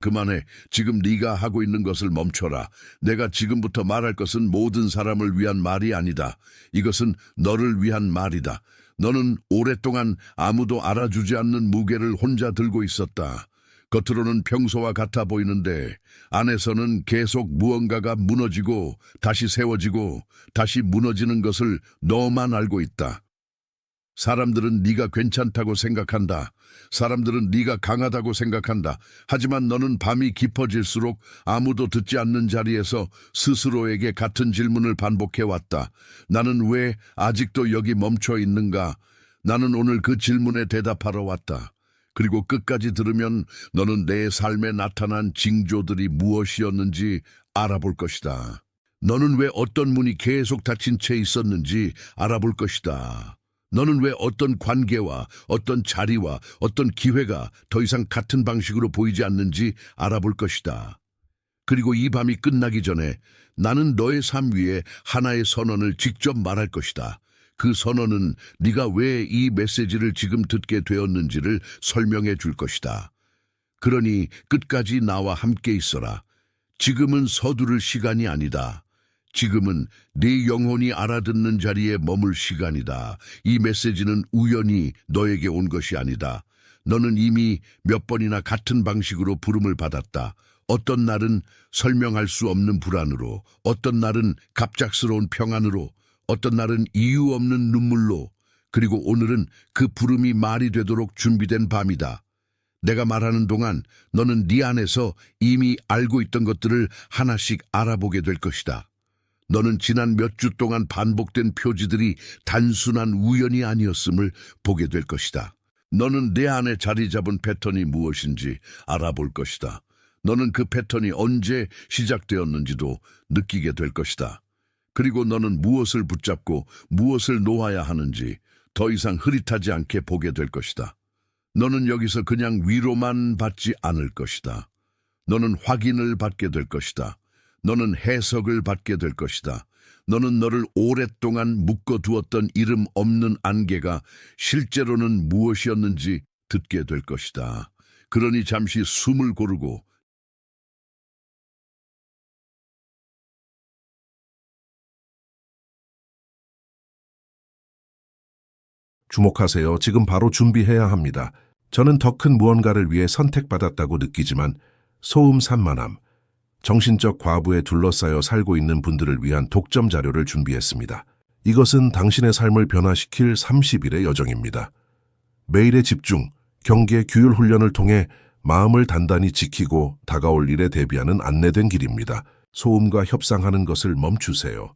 그만해. 지금 네가 하고 있는 것을 멈춰라. 내가 지금부터 말할 것은 모든 사람을 위한 말이 아니다. 이것은 너를 위한 말이다. 너는 오랫동안 아무도 알아주지 않는 무게를 혼자 들고 있었다. 겉으로는 평소와 같아 보이는데 안에서는 계속 무언가가 무너지고 다시 세워지고 다시 무너지는 것을 너만 알고 있다. 사람들은 네가 괜찮다고 생각한다. 사람들은 네가 강하다고 생각한다. 하지만 너는 밤이 깊어질수록 아무도 듣지 않는 자리에서 스스로에게 같은 질문을 반복해왔다. 나는 왜 아직도 여기 멈춰 있는가? 나는 오늘 그 질문에 대답하러 왔다. 그리고 끝까지 들으면 너는 내 삶에 나타난 징조들이 무엇이었는지 알아볼 것이다. 너는 왜 어떤 문이 계속 닫힌 채 있었는지 알아볼 것이다. 너는 왜 어떤 관계와 어떤 자리와 어떤 기회가 더 이상 같은 방식으로 보이지 않는지 알아볼 것이다. 그리고 이 밤이 끝나기 전에 나는 너의 삶 위에 하나의 선언을 직접 말할 것이다. 그 선언은 네가 왜 이 메시지를 지금 듣게 되었는지를 설명해 줄 것이다. 그러니 끝까지 나와 함께 있어라. 지금은 서두를 시간이 아니다. 지금은 네 영혼이 알아듣는 자리에 머물 시간이다. 이 메시지는 우연히 너에게 온 것이 아니다. 너는 이미 몇 번이나 같은 방식으로 부름을 받았다. 어떤 날은 설명할 수 없는 불안으로, 어떤 날은 갑작스러운 평안으로, 어떤 날은 이유 없는 눈물로, 그리고 오늘은 그 부름이 말이 되도록 준비된 밤이다. 내가 말하는 동안 너는 네 안에서 이미 알고 있던 것들을 하나씩 알아보게 될 것이다. 너는 지난 몇 주 동안 반복된 표지들이 단순한 우연이 아니었음을 보게 될 것이다. 너는 내 안에 자리 잡은 패턴이 무엇인지 알아볼 것이다. 너는 그 패턴이 언제 시작되었는지도 느끼게 될 것이다. 그리고 너는 무엇을 붙잡고 무엇을 놓아야 하는지 더 이상 흐릿하지 않게 보게 될 것이다. 너는 여기서 그냥 위로만 받지 않을 것이다. 너는 확인을 받게 될 것이다. 너는 해석을 받게 될 것이다. 너는 너를 오랫동안 묶어두었던 이름 없는 안개가 실제로는 무엇이었는지 듣게 될 것이다. 그러니 잠시 숨을 고르고 주목하세요. 지금 바로 준비해야 합니다. 저는 더 큰 무언가를 위해 선택받았다고 느끼지만 소음 산만함, 정신적 과부에 둘러싸여 살고 있는 분들을 위한 독점 자료를 준비했습니다. 이것은 당신의 삶을 변화시킬 30일의 여정입니다. 매일의 집중, 경계, 규율 훈련을 통해 마음을 단단히 지키고 다가올 일에 대비하는 안내된 길입니다. 소음과 협상하는 것을 멈추세요.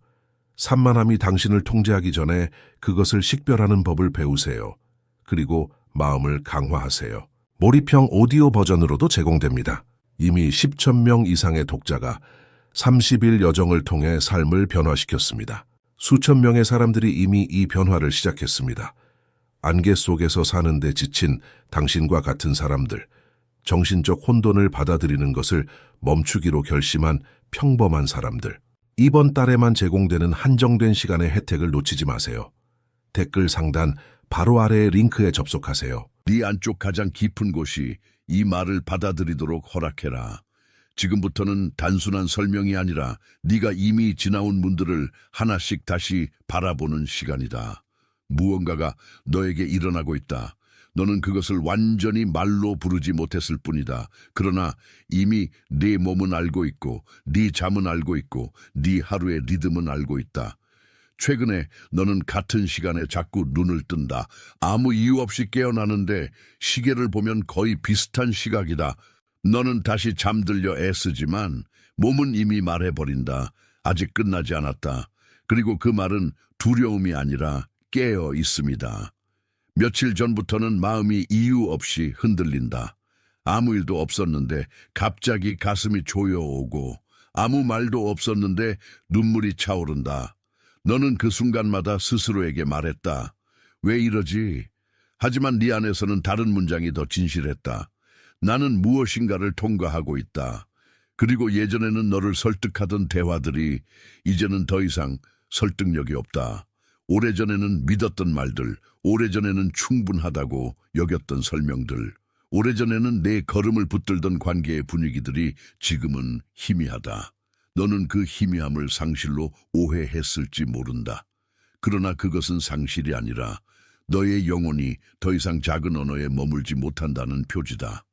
산만함이 당신을 통제하기 전에 그것을 식별하는 법을 배우세요. 그리고 마음을 강화하세요. 몰입형 오디오 버전으로도 제공됩니다. 이미 10,000명 이상의 독자가 30일 여정을 통해 삶을 변화시켰습니다. 수천 명의 사람들이 이미 이 변화를 시작했습니다. 안개 속에서 사는데 지친 당신과 같은 사람들, 정신적 혼돈을 받아들이는 것을 멈추기로 결심한 평범한 사람들. 이번 달에만 제공되는 한정된 시간의 혜택을 놓치지 마세요. 댓글 상단 바로 아래의 링크에 접속하세요. 네 안쪽 가장 깊은 곳이 이 말을 받아들이도록 허락해라. 지금부터는 단순한 설명이 아니라 네가 이미 지나온 문들을 하나씩 다시 바라보는 시간이다. 무언가가 너에게 일어나고 있다. 너는 그것을 완전히 말로 부르지 못했을 뿐이다. 그러나 이미 네 몸은 알고 있고 네 잠은 알고 있고 네 하루의 리듬은 알고 있다. 최근에 너는 같은 시간에 자꾸 눈을 뜬다. 아무 이유 없이 깨어나는데 시계를 보면 거의 비슷한 시각이다. 너는 다시 잠들려 애쓰지만 몸은 이미 말해버린다. 아직 끝나지 않았다. 그리고 그 말은 두려움이 아니라 깨어 있습니다. 며칠 전부터는 마음이 이유 없이 흔들린다. 아무 일도 없었는데 갑자기 가슴이 조여오고 아무 말도 없었는데 눈물이 차오른다. 너는 그 순간마다 스스로에게 말했다. 왜 이러지? 하지만 네 안에서는 다른 문장이 더 진실했다. 나는 무엇인가를 통과하고 있다. 그리고 예전에는 너를 설득하던 대화들이 이제는 더 이상 설득력이 없다. 오래전에는 믿었던 말들, 오래전에는 충분하다고 여겼던 설명들, 오래전에는 내 걸음을 붙들던 관계의 분위기들이 지금은 희미하다. 너는 그 희미함을 상실로 오해했을지 모른다. 그러나 그것은 상실이 아니라 너의 영혼이 더 이상 작은 언어에 머물지 못한다는 표지다.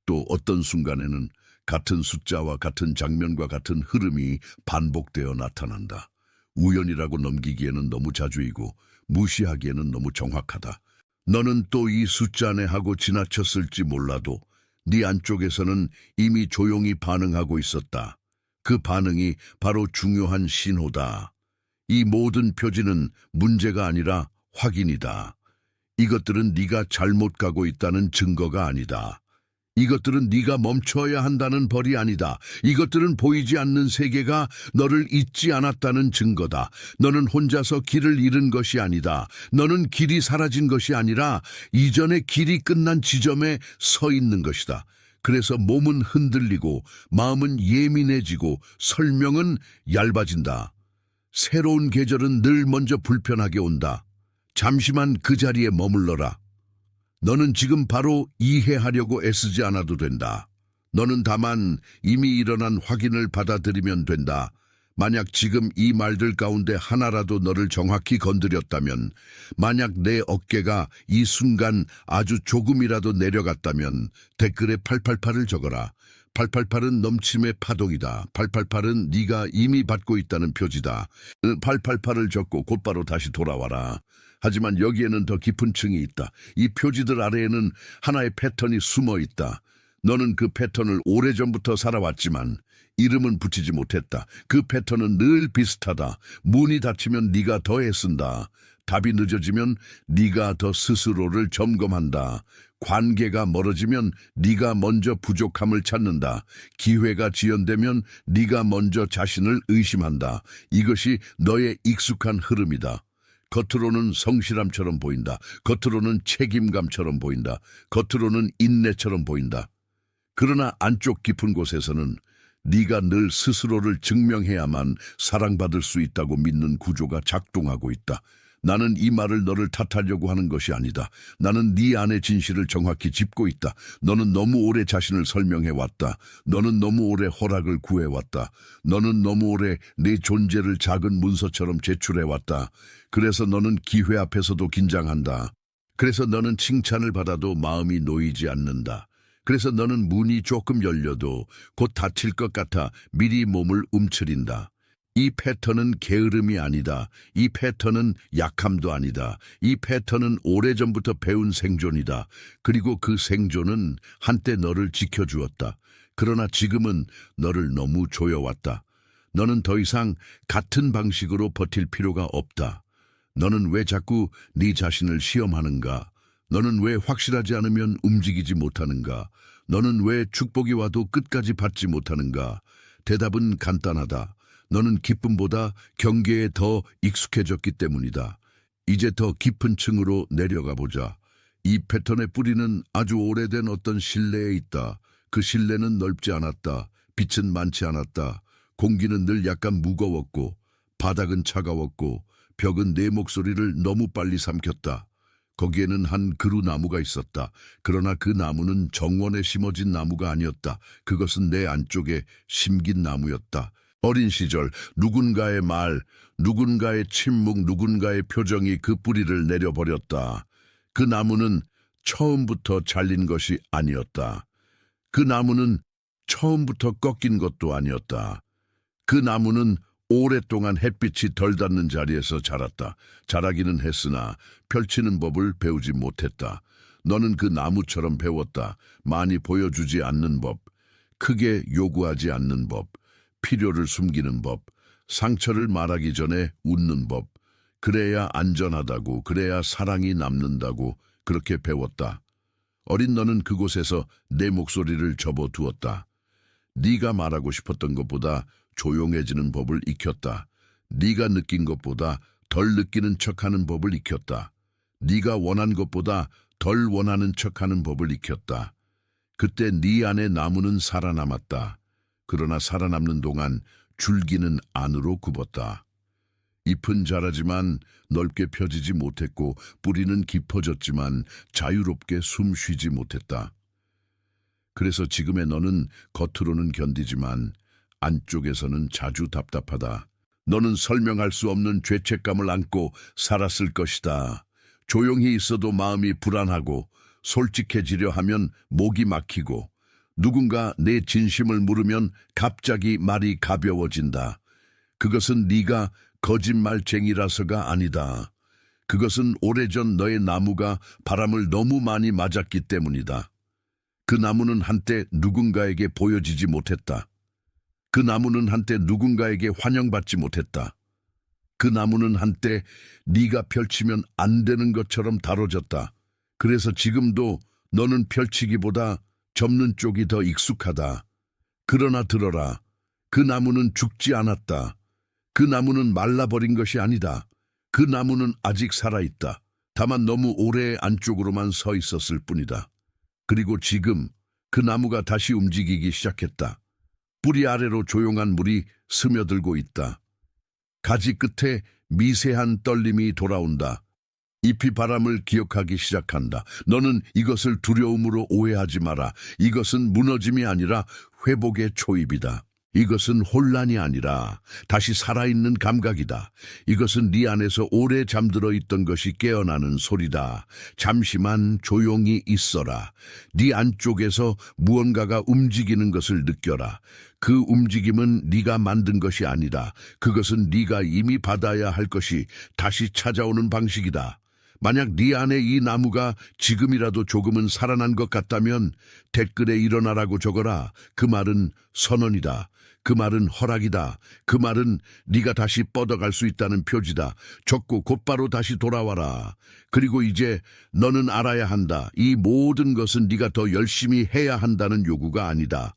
또 어떤 순간에는 같은 숫자와 같은 장면과 같은 흐름이 반복되어 나타난다. 우연이라고 넘기기에는 너무 자주이고 무시하기에는 너무 정확하다. 너는 또 이 숫자 안에 하고 지나쳤을지 몰라도 네 안쪽에서는 이미 조용히 반응하고 있었다. 그 반응이 바로 중요한 신호다. 이 모든 표지는 문제가 아니라 확인이다. 이것들은 네가 잘못 가고 있다는 증거가 아니다. 이것들은 네가 멈춰야 한다는 벌이 아니다. 이것들은 보이지 않는 세계가 너를 잊지 않았다는 증거다. 너는 혼자서 길을 잃은 것이 아니다. 너는 길이 사라진 것이 아니라 이전의 길이 끝난 지점에 서 있는 것이다. 그래서 몸은 흔들리고 마음은 예민해지고 설명은 얇아진다. 새로운 계절은 늘 먼저 불편하게 온다. 잠시만 그 자리에 머물러라. 너는 지금 바로 이해하려고 애쓰지 않아도 된다. 너는 다만 이미 일어난 확인을 받아들이면 된다. 만약 지금 이 말들 가운데 하나라도 너를 정확히 건드렸다면, 만약 내 어깨가 이 순간 아주 조금이라도 내려갔다면 댓글에 888을 적어라. 888은 넘침의 파동이다. 888은 네가 이미 받고 있다는 표지다. 888을 적고 곧바로 다시 돌아와라. 하지만 여기에는 더 깊은 층이 있다. 이 표지들 아래에는 하나의 패턴이 숨어 있다. 너는 그 패턴을 오래전부터 살아왔지만 이름은 붙이지 못했다. 그 패턴은 늘 비슷하다. 문이 닫히면 네가 더 애쓴다. 답이 늦어지면 네가 더 스스로를 점검한다. 관계가 멀어지면 네가 먼저 부족함을 찾는다. 기회가 지연되면 네가 먼저 자신을 의심한다. 이것이 너의 익숙한 흐름이다. 겉으로는 성실함처럼 보인다. 겉으로는 책임감처럼 보인다. 겉으로는 인내처럼 보인다. 그러나 안쪽 깊은 곳에서는 네가 늘 스스로를 증명해야만 사랑받을 수 있다고 믿는 구조가 작동하고 있다. 나는 이 말을 너를 탓하려고 하는 것이 아니다. 나는 네 안의 진실을 정확히 짚고 있다. 너는 너무 오래 자신을 설명해왔다. 너는 너무 오래 허락을 구해왔다. 너는 너무 오래 내 존재를 작은 문서처럼 제출해왔다. 그래서 너는 기회 앞에서도 긴장한다. 그래서 너는 칭찬을 받아도 마음이 놓이지 않는다. 그래서 너는 문이 조금 열려도 곧 닫힐 것 같아 미리 몸을 움츠린다. 이 패턴은 게으름이 아니다. 이 패턴은 약함도 아니다. 이 패턴은 오래전부터 배운 생존이다. 그리고 그 생존은 한때 너를 지켜주었다. 그러나 지금은 너를 너무 조여왔다. 너는 더 이상 같은 방식으로 버틸 필요가 없다. 너는 왜 자꾸 네 자신을 시험하는가? 너는 왜 확실하지 않으면 움직이지 못하는가? 너는 왜 축복이 와도 끝까지 받지 못하는가? 대답은 간단하다. 너는 기쁨보다 경계에 더 익숙해졌기 때문이다. 이제 더 깊은 층으로 내려가 보자. 이 패턴의 뿌리는 아주 오래된 어떤 신뢰에 있다. 그 신뢰는 넓지 않았다. 빛은 많지 않았다. 공기는 늘 약간 무거웠고 바닥은 차가웠고 벽은 내 목소리를 너무 빨리 삼켰다. 거기에는 한 그루나무가 있었다. 그러나 그 나무는 정원에 심어진 나무가 아니었다. 그것은 내 안쪽에 심긴 나무였다. 어린 시절 누군가의 말, 누군가의 침묵, 누군가의 표정이 그 뿌리를 내려버렸다. 그 나무는 처음부터 잘린 것이 아니었다. 그 나무는 처음부터 꺾인 것도 아니었다. 그 나무는 오랫동안 햇빛이 덜 닿는 자리에서 자랐다. 자라기는 했으나 펼치는 법을 배우지 못했다. 너는 그 나무처럼 배웠다. 많이 보여주지 않는 법, 크게 요구하지 않는 법, 필요를 숨기는 법, 상처를 말하기 전에 웃는 법, 그래야 안전하다고, 그래야 사랑이 남는다고 그렇게 배웠다. 어린 너는 그곳에서 내 목소리를 접어두었다. 네가 말하고 싶었던 것보다 조용해지는 법을 익혔다. 네가 느낀 것보다 덜 느끼는 척하는 법을 익혔다. 네가 원한 것보다 덜 원하는 척하는 법을 익혔다. 그때 네 안의 나무는 살아남았다. 그러나 살아남는 동안 줄기는 안으로 굽었다. 잎은 자라지만 넓게 펴지지 못했고 뿌리는 깊어졌지만 자유롭게 숨 쉬지 못했다. 그래서 지금의 너는 겉으로는 견디지만 안쪽에서는 자주 답답하다. 너는 설명할 수 없는 죄책감을 안고 살았을 것이다. 조용히 있어도 마음이 불안하고 솔직해지려 하면 목이 막히고 누군가 내 진심을 물으면 갑자기 말이 가벼워진다. 그것은 네가 거짓말쟁이라서가 아니다. 그것은 오래전 너의 나무가 바람을 너무 많이 맞았기 때문이다. 그 나무는 한때 누군가에게 보여지지 못했다. 그 나무는 한때 누군가에게 환영받지 못했다. 그 나무는 한때 네가 펼치면 안 되는 것처럼 다뤄졌다. 그래서 지금도 너는 펼치기보다 접는 쪽이 더 익숙하다. 그러나 들어라. 그 나무는 죽지 않았다. 그 나무는 말라버린 것이 아니다. 그 나무는 아직 살아있다. 다만 너무 오래 안쪽으로만 서 있었을 뿐이다. 그리고 지금 그 나무가 다시 움직이기 시작했다. 뿌리 아래로 조용한 물이 스며들고 있다. 가지 끝에 미세한 떨림이 돌아온다. 잎이 바람을 기억하기 시작한다. 너는 이것을 두려움으로 오해하지 마라. 이것은 무너짐이 아니라 회복의 초입이다. 이것은 혼란이 아니라 다시 살아있는 감각이다. 이것은 네 안에서 오래 잠들어 있던 것이 깨어나는 소리다. 잠시만 조용히 있어라. 네 안쪽에서 무언가가 움직이는 것을 느껴라. 그 움직임은 네가 만든 것이 아니다. 그것은 네가 이미 받아야 할 것이 다시 찾아오는 방식이다. 만약 네 안에 이 나무가 지금이라도 조금은 살아난 것 같다면 댓글에 일어나라고 적어라. 그 말은 선언이다. 그 말은 허락이다. 그 말은 네가 다시 뻗어갈 수 있다는 표지다. 적고 곧바로 다시 돌아와라. 그리고 이제 너는 알아야 한다. 이 모든 것은 네가 더 열심히 해야 한다는 요구가 아니다.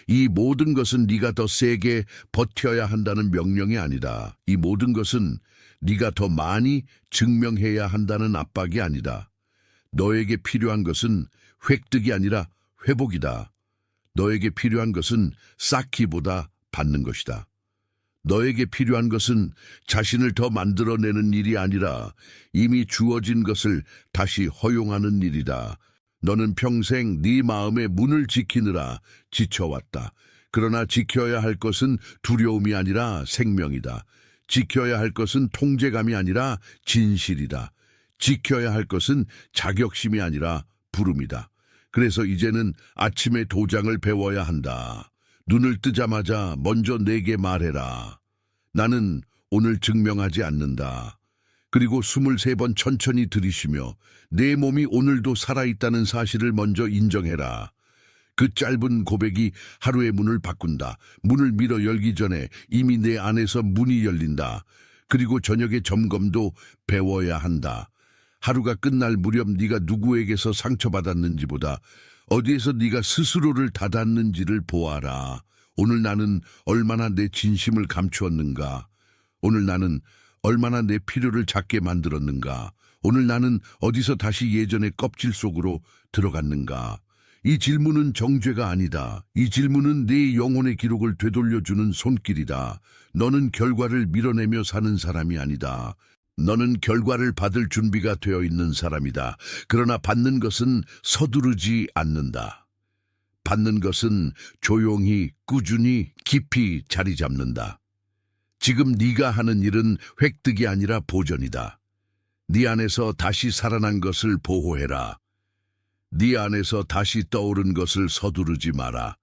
이 모든 것은 네가 더 세게 버텨야 한다는 명령이 아니다. 이 모든 것은 네가 더 많이 증명해야 한다는 압박이 아니다. 너에게 필요한 것은 획득이 아니라 회복이다. 너에게 필요한 것은 쌓기보다 받는 것이다. 너에게 필요한 것은 자신을 더 만들어내는 일이 아니라 이미 주어진 것을 다시 허용하는 일이다. 너는 평생 네 마음의 문을 지키느라 지쳐왔다. 그러나 지켜야 할 것은 두려움이 아니라 생명이다. 지켜야 할 것은 통제감이 아니라 진실이다. 지켜야 할 것은 자격심이 아니라 부름이다. 그래서 이제는 아침에 도장을 배워야 한다. 눈을 뜨자마자 먼저 내게 말해라. 나는 오늘 증명하지 않는다. 그리고 23번 천천히 들이쉬며 내 몸이 오늘도 살아있다는 사실을 먼저 인정해라. 그 짧은 고백이 하루의 문을 바꾼다. 문을 밀어 열기 전에 이미 내 안에서 문이 열린다. 그리고 저녁의 점검도 배워야 한다. 하루가 끝날 무렵 네가 누구에게서 상처받았는지보다 어디에서 네가 스스로를 닫았는지를 보아라. 오늘 나는 얼마나 내 진심을 감추었는가. 오늘 나는 얼마나 내 필요를 작게 만들었는가. 오늘 나는 어디서 다시 예전의 껍질 속으로 들어갔는가. 이 질문은 정죄가 아니다. 이 질문은 네 영혼의 기록을 되돌려주는 손길이다. 너는 결과를 밀어내며 사는 사람이 아니다. 너는 결과를 받을 준비가 되어 있는 사람이다. 그러나 받는 것은 서두르지 않는다. 받는 것은 조용히, 꾸준히, 깊이 자리 잡는다. 지금 네가 하는 일은 획득이 아니라 보존이다. 네 안에서 다시 살아난 것을 보호해라. 네 안에서 다시 떠오른 것을 서두르지 마라.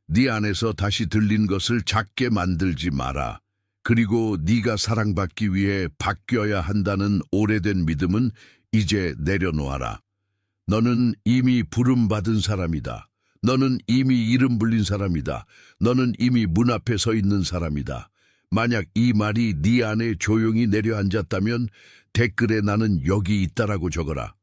네 안에서 다시 들린 것을 작게 만들지 마라. 그리고 네가 사랑받기 위해 바뀌어야 한다는 오래된 믿음은 이제 내려놓아라. 너는 이미 부름받은 사람이다. 너는 이미 이름 불린 사람이다. 너는 이미 문 앞에 서 있는 사람이다. 만약 이 말이 네 안에 조용히 내려앉았다면 댓글에 나는 여기 있다라고 적어라.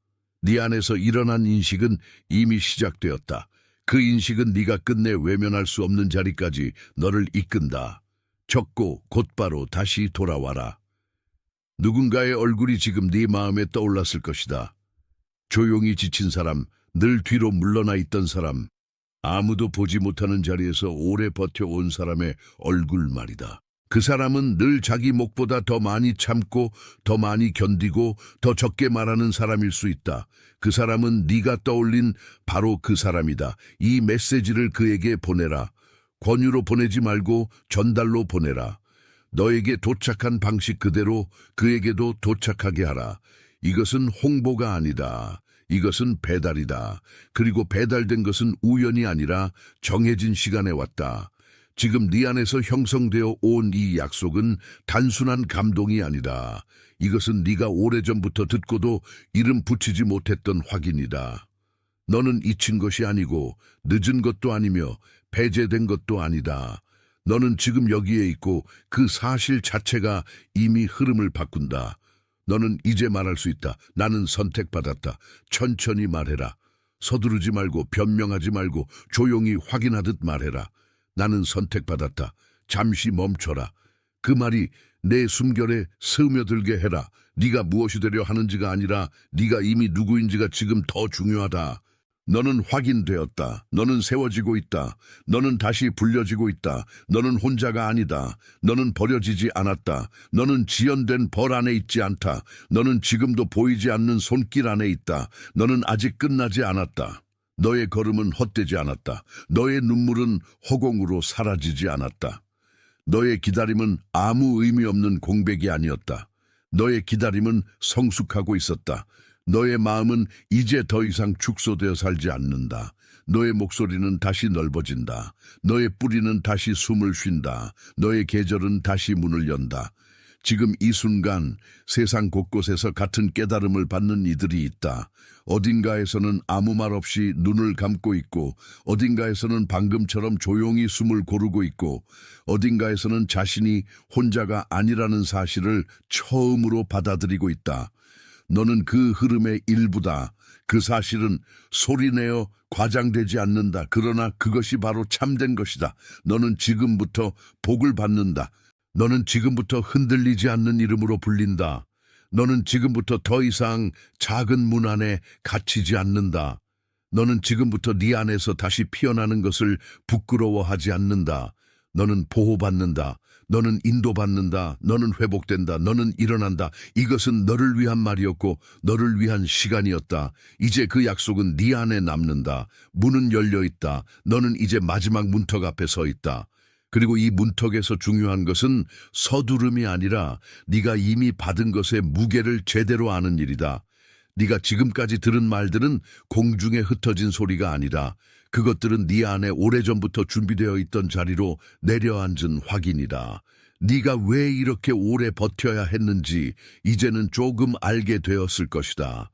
네 안에서 일어난 인식은 이미 시작되었다. 그 인식은 네가 끝내 외면할 수 없는 자리까지 너를 이끈다. 적고 곧바로 다시 돌아와라. 누군가의 얼굴이 지금 네 마음에 떠올랐을 것이다. 조용히 지친 사람, 늘 뒤로 물러나 있던 사람, 아무도 보지 못하는 자리에서 오래 버텨온 사람의 얼굴 말이다. 그 사람은 늘 자기 목보다 더 많이 참고 더 많이 견디고 더 적게 말하는 사람일 수 있다. 그 사람은 네가 떠올린 바로 그 사람이다. 이 메시지를 그에게 보내라. 권유로 보내지 말고 전달로 보내라. 너에게 도착한 방식 그대로 그에게도 도착하게 하라. 이것은 홍보가 아니다. 이것은 배달이다. 그리고 배달된 것은 우연이 아니라 정해진 시간에 왔다. 지금 네 안에서 형성되어 온 이 약속은 단순한 감동이 아니다. 이것은 네가 오래전부터 듣고도 이름 붙이지 못했던 확인이다. 너는 잊힌 것이 아니고 늦은 것도 아니며 배제된 것도 아니다. 너는 지금 여기에 있고 그 사실 자체가 이미 흐름을 바꾼다. 너는 이제 말할 수 있다. 나는 선택받았다. 천천히 말해라. 서두르지 말고 변명하지 말고 조용히 확인하듯 말해라. 나는 선택받았다. 잠시 멈춰라. 그 말이 내 숨결에 스며들게 해라. 네가 무엇이 되려 하는지가 아니라 네가 이미 누구인지가 지금 더 중요하다. 너는 확인되었다. 너는 세워지고 있다. 너는 다시 불려지고 있다. 너는 혼자가 아니다. 너는 버려지지 않았다. 너는 지연된 벌 안에 있지 않다. 너는 지금도 보이지 않는 손길 안에 있다. 너는 아직 끝나지 않았다. 너의 걸음은 헛되지 않았다. 너의 눈물은 허공으로 사라지지 않았다. 너의 기다림은 아무 의미 없는 공백이 아니었다. 너의 기다림은 성숙하고 있었다. 너의 마음은 이제 더 이상 축소되어 살지 않는다. 너의 목소리는 다시 넓어진다. 너의 뿌리는 다시 숨을 쉰다. 너의 계절은 다시 문을 연다. 지금 이 순간 세상 곳곳에서 같은 깨달음을 받는 이들이 있다. 어딘가에서는 아무 말 없이 눈을 감고 있고, 어딘가에서는 방금처럼 조용히 숨을 고르고 있고, 어딘가에서는 자신이 혼자가 아니라는 사실을 처음으로 받아들이고 있다. 너는 그 흐름의 일부다. 그 사실은 소리내어 과장되지 않는다. 그러나 그것이 바로 참된 것이다. 너는 지금부터 복을 받는다. 너는 지금부터 흔들리지 않는 이름으로 불린다. 너는 지금부터 더 이상 작은 문 안에 갇히지 않는다. 너는 지금부터 네 안에서 다시 피어나는 것을 부끄러워하지 않는다. 너는 보호받는다. 너는 인도받는다. 너는 회복된다. 너는 일어난다. 이것은 너를 위한 말이었고 너를 위한 시간이었다. 이제 그 약속은 네 안에 남는다. 문은 열려 있다. 너는 이제 마지막 문턱 앞에 서 있다. 그리고 이 문턱에서 중요한 것은 서두름이 아니라 네가 이미 받은 것의 무게를 제대로 아는 일이다. 네가 지금까지 들은 말들은 공중에 흩어진 소리가 아니라 그것들은 네 안에 오래전부터 준비되어 있던 자리로 내려앉은 확인이다. 네가 왜 이렇게 오래 버텨야 했는지 이제는 조금 알게 되었을 것이다.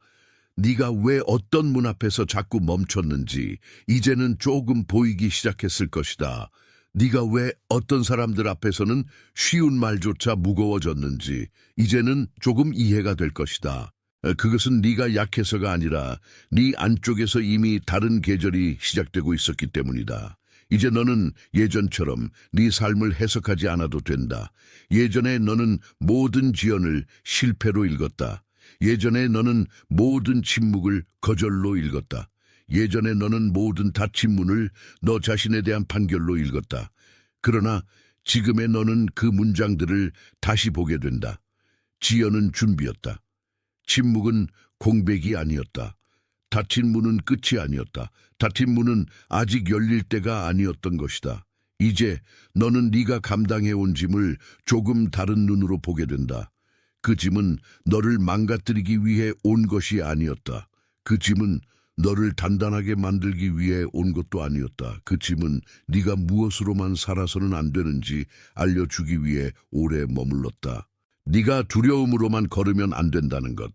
네가 왜 어떤 문 앞에서 자꾸 멈췄는지 이제는 조금 보이기 시작했을 것이다. 네가 왜 어떤 사람들 앞에서는 쉬운 말조차 무거워졌는지 이제는 조금 이해가 될 것이다. 그것은 네가 약해서가 아니라 네 안쪽에서 이미 다른 계절이 시작되고 있었기 때문이다. 이제 너는 예전처럼 네 삶을 해석하지 않아도 된다. 예전에 너는 모든 지연을 실패로 읽었다. 예전에 너는 모든 침묵을 거절로 읽었다. 예전에 너는 모든 닫힌 문을 너 자신에 대한 판결로 읽었다. 그러나 지금의 너는 그 문장들을 다시 보게 된다. 지연은 준비였다. 침묵은 공백이 아니었다. 닫힌 문은 끝이 아니었다. 닫힌 문은 아직 열릴 때가 아니었던 것이다. 이제 너는 네가 감당해온 짐을 조금 다른 눈으로 보게 된다. 그 짐은 너를 망가뜨리기 위해 온 것이 아니었다. 그 짐은 너를 단단하게 만들기 위해 온 것도 아니었다. 그 짐은 네가 무엇으로만 살아서는 안 되는지 알려주기 위해 오래 머물렀다. 네가 두려움으로만 걸으면 안 된다는 것.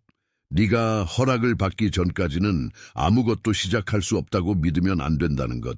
네가 허락을 받기 전까지는 아무것도 시작할 수 없다고 믿으면 안 된다는 것.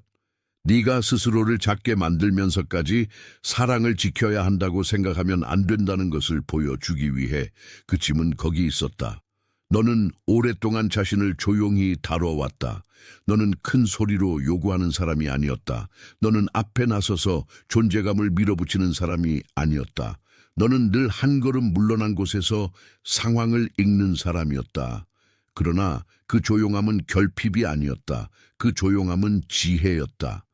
네가 스스로를 작게 만들면서까지 사랑을 지켜야 한다고 생각하면 안 된다는 것을 보여주기 위해 그 짐은 거기 있었다. 너는 오랫동안 자신을 조용히 다뤄왔다. 너는 큰 소리로 요구하는 사람이 아니었다. 너는 앞에 나서서 존재감을 밀어붙이는 사람이 아니었다. 너는 늘 한 걸음 물러난 곳에서 상황을 읽는 사람이었다. 그러나 그 조용함은 결핍이 아니었다. 그 조용함은 지혜였다.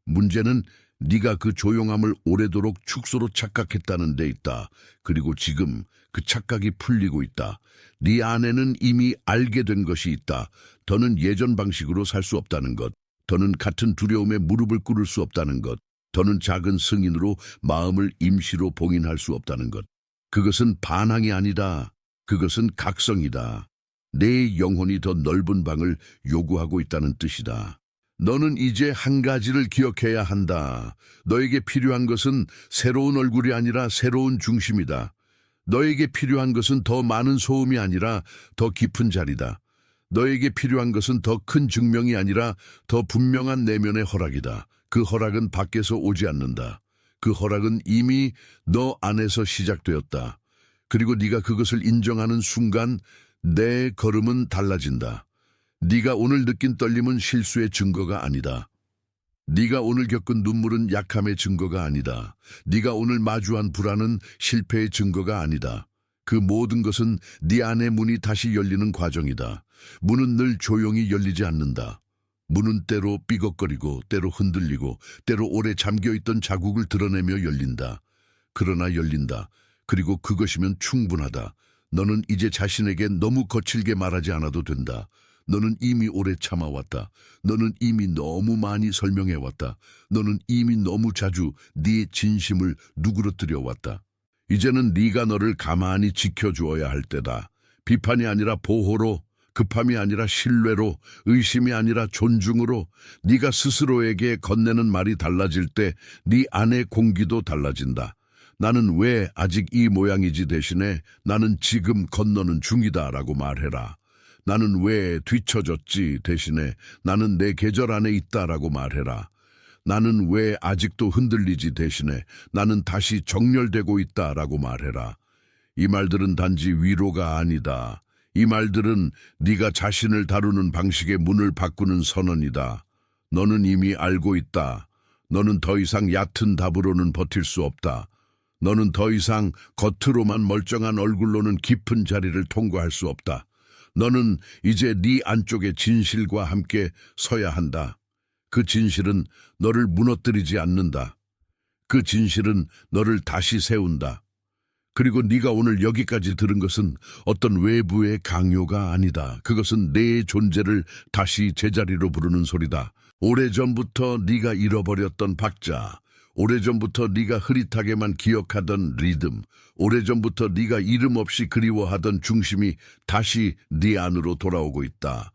문제는 네가 그 조용함을 오래도록 축소로 착각했다는 데 있다. 그리고 지금 그 착각이 풀리고 있다. 네 안에는 이미 알게 된 것이 있다. 더는 예전 방식으로 살 수 없다는 것. 더는 같은 두려움에 무릎을 꿇을 수 없다는 것. 더는 작은 승인으로 마음을 임시로 봉인할 수 없다는 것. 그것은 반항이 아니다. 그것은 각성이다. 내 영혼이 더 넓은 방을 요구하고 있다는 뜻이다. 너는 이제 한 가지를 기억해야 한다. 너에게 필요한 것은 새로운 얼굴이 아니라 새로운 중심이다. 너에게 필요한 것은 더 많은 소음이 아니라 더 깊은 자리다. 너에게 필요한 것은 더 큰 증명이 아니라 더 분명한 내면의 허락이다. 그 허락은 밖에서 오지 않는다. 그 허락은 이미 너 안에서 시작되었다. 그리고 네가 그것을 인정하는 순간 내 걸음은 달라진다. 네가 오늘 느낀 떨림은 실수의 증거가 아니다. 네가 오늘 겪은 눈물은 약함의 증거가 아니다. 네가 오늘 마주한 불안은 실패의 증거가 아니다. 그 모든 것은 네 안의 문이 다시 열리는 과정이다. 문은 늘 조용히 열리지 않는다. 문은 때로 삐걱거리고 때로 흔들리고 때로 오래 잠겨있던 자국을 드러내며 열린다. 그러나 열린다. 그리고 그것이면 충분하다. 너는 이제 자신에게 너무 거칠게 말하지 않아도 된다. 너는 이미 오래 참아왔다. 너는 이미 너무 많이 설명해왔다. 너는 이미 너무 자주 네 진심을 누그러뜨려왔다. 이제는 네가 너를 가만히 지켜주어야 할 때다. 비판이 아니라 보호로, 급함이 아니라 신뢰로, 의심이 아니라 존중으로 네가 스스로에게 건네는 말이 달라질 때 네 안의 공기도 달라진다. 나는 왜 아직 이 모양이지 대신에 나는 지금 건너는 중이다라고 말해라. 나는 왜 뒤처졌지 대신에 나는 내 계절 안에 있다라고 말해라. 나는 왜 아직도 흔들리지 대신에 나는 다시 정렬되고 있다라고 말해라. 이 말들은 단지 위로가 아니다. 이 말들은 네가 자신을 다루는 방식의 문을 바꾸는 선언이다. 너는 이미 알고 있다. 너는 더 이상 얕은 답으로는 버틸 수 없다. 너는 더 이상 겉으로만 멀쩡한 얼굴로는 깊은 자리를 통과할 수 없다. 너는 이제 네 안쪽의 진실과 함께 서야 한다. 그 진실은 너를 무너뜨리지 않는다. 그 진실은 너를 다시 세운다. 그리고 네가 오늘 여기까지 들은 것은 어떤 외부의 강요가 아니다. 그것은 내 존재를 다시 제자리로 부르는 소리다. 오래전부터 네가 잃어버렸던 박자, 오래전부터 네가 흐릿하게만 기억하던 리듬, 오래전부터 네가 이름 없이 그리워하던 중심이 다시 네 안으로 돌아오고 있다.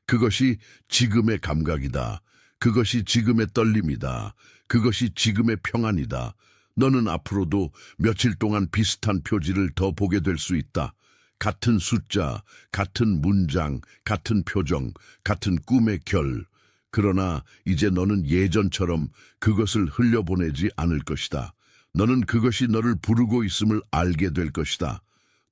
그것이 지금의 감각이다. 그것이 지금의 떨림이다. 그것이 지금의 평안이다. 너는 앞으로도 며칠 동안 비슷한 표지를 더 보게 될 수 있다. 같은 숫자, 같은 문장, 같은 표정, 같은 꿈의 결. 그러나 이제 너는 예전처럼 그것을 흘려보내지 않을 것이다. 너는 그것이 너를 부르고 있음을 알게 될 것이다.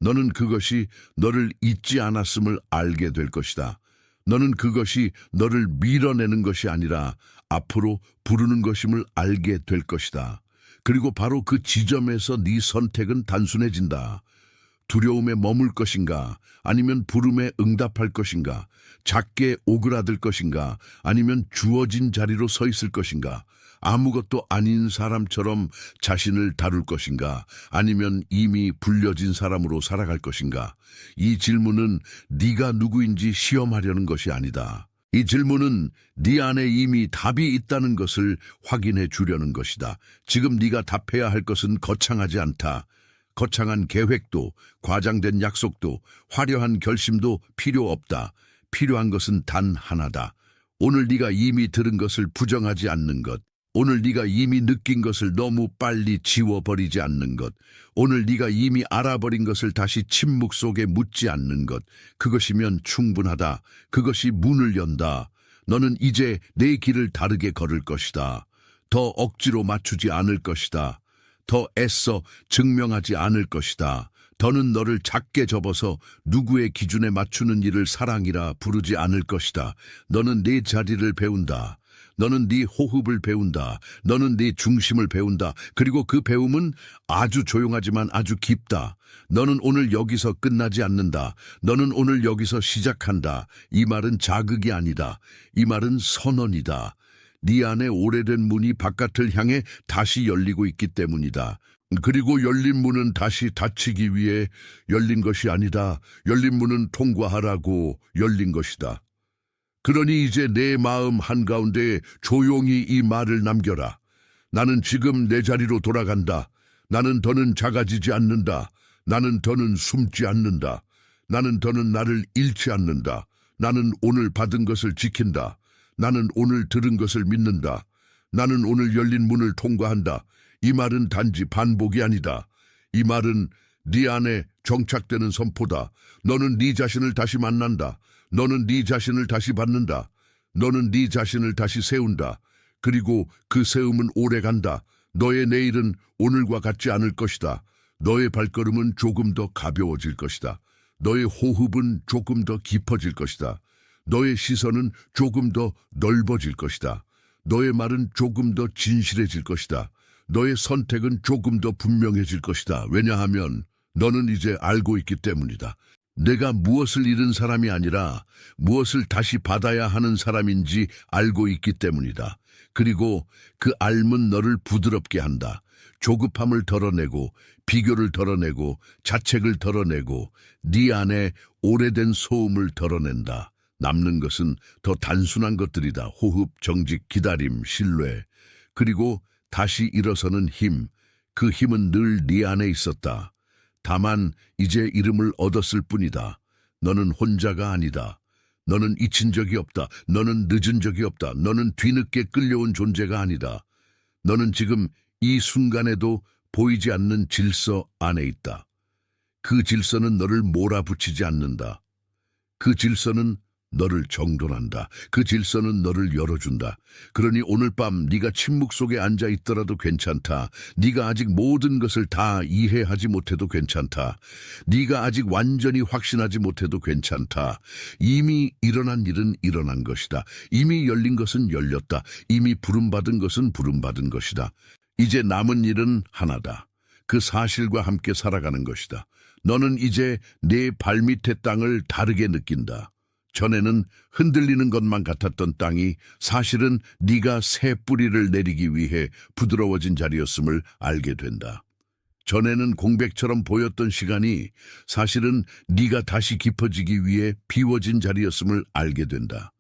너는 그것이 너를 잊지 않았음을 알게 될 것이다. 너는 그것이 너를 밀어내는 것이 아니라 앞으로 부르는 것임을 알게 될 것이다. 그리고 바로 그 지점에서 네 선택은 단순해진다. 두려움에 머물 것인가? 아니면 부름에 응답할 것인가? 작게 오그라들 것인가? 아니면 주어진 자리로 서 있을 것인가? 아무것도 아닌 사람처럼 자신을 다룰 것인가? 아니면 이미 불려진 사람으로 살아갈 것인가? 이 질문은 네가 누구인지 시험하려는 것이 아니다. 이 질문은 네 안에 이미 답이 있다는 것을 확인해 주려는 것이다. 지금 네가 답해야 할 것은 거창하지 않다. 거창한 계획도, 과장된 약속도, 화려한 결심도 필요 없다. 필요한 것은 단 하나다. 오늘 네가 이미 들은 것을 부정하지 않는 것. 오늘 네가 이미 느낀 것을 너무 빨리 지워버리지 않는 것. 오늘 네가 이미 알아버린 것을 다시 침묵 속에 묻지 않는 것. 그것이면 충분하다. 그것이 문을 연다. 너는 이제 내 길을 다르게 걸을 것이다. 더 억지로 맞추지 않을 것이다. 더 애써 증명하지 않을 것이다. 더는 너를 작게 접어서 누구의 기준에 맞추는 일을 사랑이라 부르지 않을 것이다. 너는 네 자리를 배운다. 너는 네 호흡을 배운다. 너는 네 중심을 배운다. 그리고 그 배움은 아주 조용하지만 아주 깊다. 너는 오늘 여기서 끝나지 않는다. 너는 오늘 여기서 시작한다. 이 말은 자극이 아니다. 이 말은 선언이다. 네 안에 오래된 문이 바깥을 향해 다시 열리고 있기 때문이다. 그리고 열린 문은 다시 닫히기 위해 열린 것이 아니다. 열린 문은 통과하라고 열린 것이다. 그러니 이제 내 마음 한가운데 조용히 이 말을 남겨라. 나는 지금 내 자리로 돌아간다. 나는 더는 작아지지 않는다. 나는 더는 숨지 않는다. 나는 더는 나를 잃지 않는다. 나는 오늘 받은 것을 지킨다. 나는 오늘 들은 것을 믿는다. 나는 오늘 열린 문을 통과한다. 이 말은 단지 반복이 아니다. 이 말은 네 안에 정착되는 선포다. 너는 네 자신을 다시 만난다. 너는 네 자신을 다시 받는다. 너는 네 자신을 다시 세운다. 그리고 그 세움은 오래 간다. 너의 내일은 오늘과 같지 않을 것이다. 너의 발걸음은 조금 더 가벼워질 것이다. 너의 호흡은 조금 더 깊어질 것이다. 너의 시선은 조금 더 넓어질 것이다. 너의 말은 조금 더 진실해질 것이다. 너의 선택은 조금 더 분명해질 것이다. 왜냐하면 너는 이제 알고 있기 때문이다. 내가 무엇을 잃은 사람이 아니라 무엇을 다시 받아야 하는 사람인지 알고 있기 때문이다. 그리고 그 알문 너를 부드럽게 한다. 조급함을 덜어내고 비교를 덜어내고 자책을 덜어내고 네 안에 오래된 소음을 덜어낸다. 남는 것은 더 단순한 것들이다. 호흡, 정직, 기다림, 신뢰. 그리고 다시 일어서는 힘. 그 힘은 늘 네 안에 있었다. 다만 이제 이름을 얻었을 뿐이다. 너는 혼자가 아니다. 너는 잊힌 적이 없다. 너는 늦은 적이 없다. 너는 뒤늦게 끌려온 존재가 아니다. 너는 지금 이 순간에도 보이지 않는 질서 안에 있다. 그 질서는 너를 몰아붙이지 않는다. 그 질서는 너를 정돈한다. 그 질서는 너를 열어준다. 그러니 오늘 밤 네가 침묵 속에 앉아 있더라도 괜찮다. 네가 아직 모든 것을 다 이해하지 못해도 괜찮다. 네가 아직 완전히 확신하지 못해도 괜찮다. 이미 일어난 일은 일어난 것이다. 이미 열린 것은 열렸다. 이미 부름받은 것은 부름받은 것이다. 이제 남은 일은 하나다. 그 사실과 함께 살아가는 것이다. 너는 이제 내 발밑의 땅을 다르게 느낀다. 전에는 흔들리는 것만 같았던 땅이 사실은 네가 새 뿌리를 내리기 위해 부드러워진 자리였음을 알게 된다. 전에는 공백처럼 보였던 시간이 사실은 네가 다시 깊어지기 위해 비워진 자리였음을 알게 된다.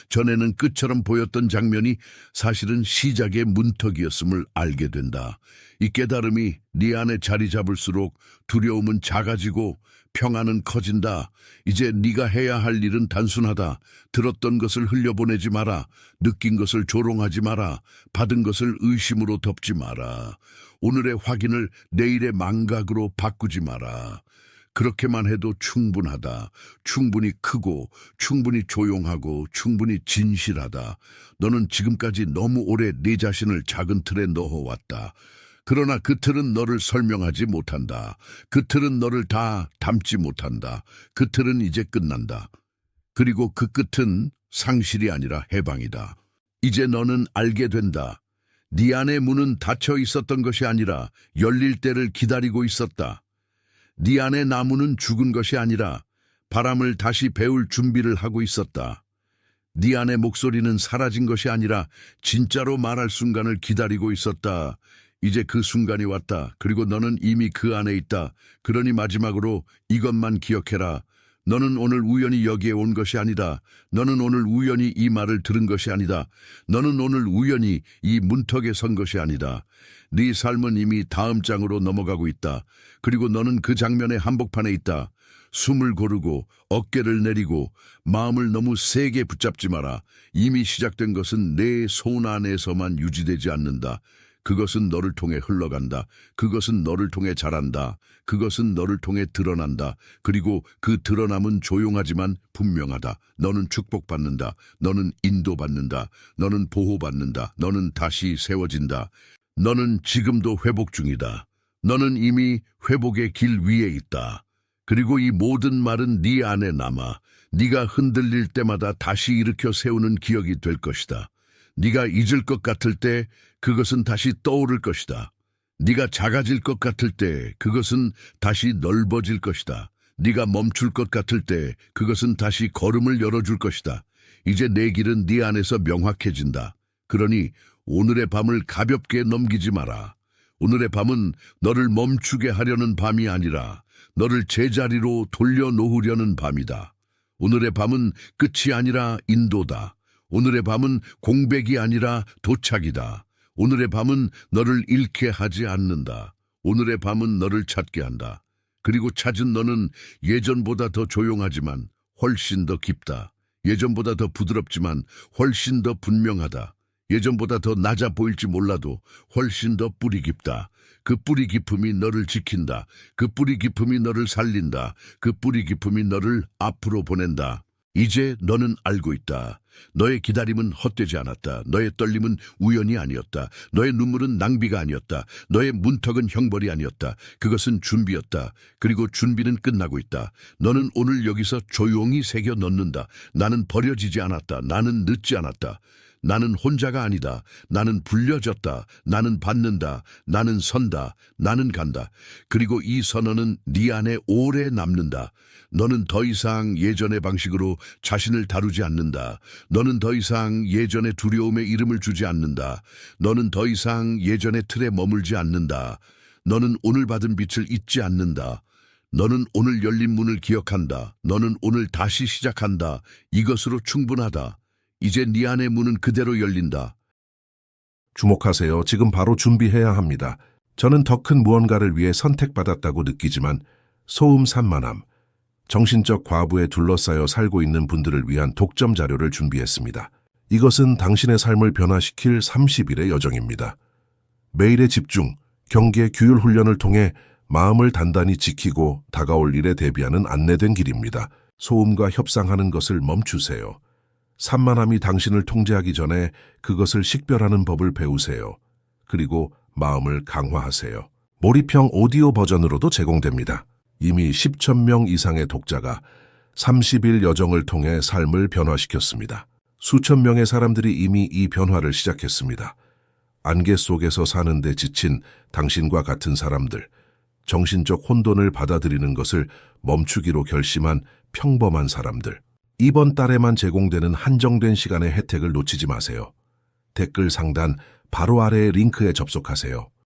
전에는 끝처럼 보였던 장면이 사실은 시작의 문턱이었음을 알게 된다. 이 깨달음이 네 안에 자리 잡을수록 두려움은 작아지고 평안은 커진다. 이제 네가 해야 할 일은 단순하다. 들었던 것을 흘려보내지 마라. 느낀 것을 조롱하지 마라. 받은 것을 의심으로 덮지 마라. 오늘의 확인을 내일의 망각으로 바꾸지 마라. 그렇게만 해도 충분하다. 충분히 크고 충분히 조용하고 충분히 진실하다. 너는 지금까지 너무 오래 네 자신을 작은 틀에 넣어왔다. 그러나 그 틀은 너를 설명하지 못한다. 그 틀은 너를 다 담지 못한다. 그 틀은 이제 끝난다. 그리고 그 끝은 상실이 아니라 해방이다. 이제 너는 알게 된다. 네 안의 문은 닫혀 있었던 것이 아니라 열릴 때를 기다리고 있었다. 네 안의 나무는 죽은 것이 아니라 바람을 다시 배울 준비를 하고 있었다. 네 안의 목소리는 사라진 것이 아니라 진짜로 말할 순간을 기다리고 있었다. 이제 그 순간이 왔다. 그리고 너는 이미 그 안에 있다. 그러니 마지막으로 이것만 기억해라. 너는 오늘 우연히 여기에 온 것이 아니다. 너는 오늘 우연히 이 말을 들은 것이 아니다. 너는 오늘 우연히 이 문턱에 선 것이 아니다. 네 삶은 이미 다음 장으로 넘어가고 있다. 그리고 너는 그 장면의 한복판에 있다. 숨을 고르고 어깨를 내리고 마음을 너무 세게 붙잡지 마라. 이미 시작된 것은 내 손 안에서만 유지되지 않는다. 그것은 너를 통해 흘러간다. 그것은 너를 통해 자란다. 그것은 너를 통해 드러난다. 그리고 그 드러남은 조용하지만 분명하다. 너는 축복받는다. 너는 인도받는다. 너는 보호받는다. 너는 다시 세워진다. 너는 지금도 회복 중이다. 너는 이미 회복의 길 위에 있다. 그리고 이 모든 말은 네 안에 남아 네가 흔들릴 때마다 다시 일으켜 세우는 기억이 될 것이다. 네가 잊을 것 같을 때 그것은 다시 떠오를 것이다. 네가 작아질 것 같을 때 그것은 다시 넓어질 것이다. 네가 멈출 것 같을 때 그것은 다시 걸음을 열어줄 것이다. 이제 내 길은 네 안에서 명확해진다. 그러니 오늘의 밤을 가볍게 넘기지 마라. 오늘의 밤은 너를 멈추게 하려는 밤이 아니라 너를 제자리로 돌려놓으려는 밤이다. 오늘의 밤은 끝이 아니라 인도다. 오늘의 밤은 공백이 아니라 도착이다. 오늘의 밤은 너를 잃게 하지 않는다. 오늘의 밤은 너를 찾게 한다. 그리고 찾은 너는 예전보다 더 조용하지만 훨씬 더 깊다. 예전보다 더 부드럽지만 훨씬 더 분명하다. 예전보다 더 낮아 보일지 몰라도 훨씬 더 뿌리 깊다. 그 뿌리 깊음이 너를 지킨다. 그 뿌리 깊음이 너를 살린다. 그 뿌리 깊음이 너를 앞으로 보낸다. 이제 너는 알고 있다. 너의 기다림은 헛되지 않았다. 너의 떨림은 우연이 아니었다. 너의 눈물은 낭비가 아니었다. 너의 문턱은 형벌이 아니었다. 그것은 준비였다. 그리고 준비는 끝나고 있다. 너는 오늘 여기서 조용히 새겨 넣는다. 나는 버려지지 않았다. 나는 늦지 않았다. 나는 혼자가 아니다. 나는 불려졌다. 나는 받는다. 나는 선다. 나는 간다. 그리고 이 선언은 네 안에 오래 남는다. 너는 더 이상 예전의 방식으로 자신을 다루지 않는다. 너는 더 이상 예전의 두려움에 이름을 주지 않는다. 너는 더 이상 예전의 틀에 머물지 않는다. 너는 오늘 받은 빛을 잊지 않는다. 너는 오늘 열린 문을 기억한다. 너는 오늘 다시 시작한다. 이것으로 충분하다. 이제 네 안의 문은 그대로 열린다. 주목하세요. 지금 바로 준비해야 합니다. 저는 더 큰 무언가를 위해 선택받았다고 느끼지만 소음 산만함, 정신적 과부에 둘러싸여 살고 있는 분들을 위한 독점 자료를 준비했습니다. 이것은 당신의 삶을 변화시킬 30일의 여정입니다. 매일의 집중, 경계, 규율 훈련을 통해 마음을 단단히 지키고 다가올 일에 대비하는 안내된 길입니다. 소음과 협상하는 것을 멈추세요. 산만함이 당신을 통제하기 전에 그것을 식별하는 법을 배우세요. 그리고 마음을 강화하세요. 몰입형 오디오 버전으로도 제공됩니다. 이미 10천 명 이상의 독자가 30일 여정을 통해 삶을 변화시켰습니다. 수천 명의 사람들이 이미 이 변화를 시작했습니다. 안개 속에서 사는데 지친 당신과 같은 사람들, 정신적 혼돈을 받아들이는 것을 멈추기로 결심한 평범한 사람들, 이번 달에만 제공되는 한정된 시간의 혜택을 놓치지 마세요. 댓글 상단 바로 아래의 링크에 접속하세요.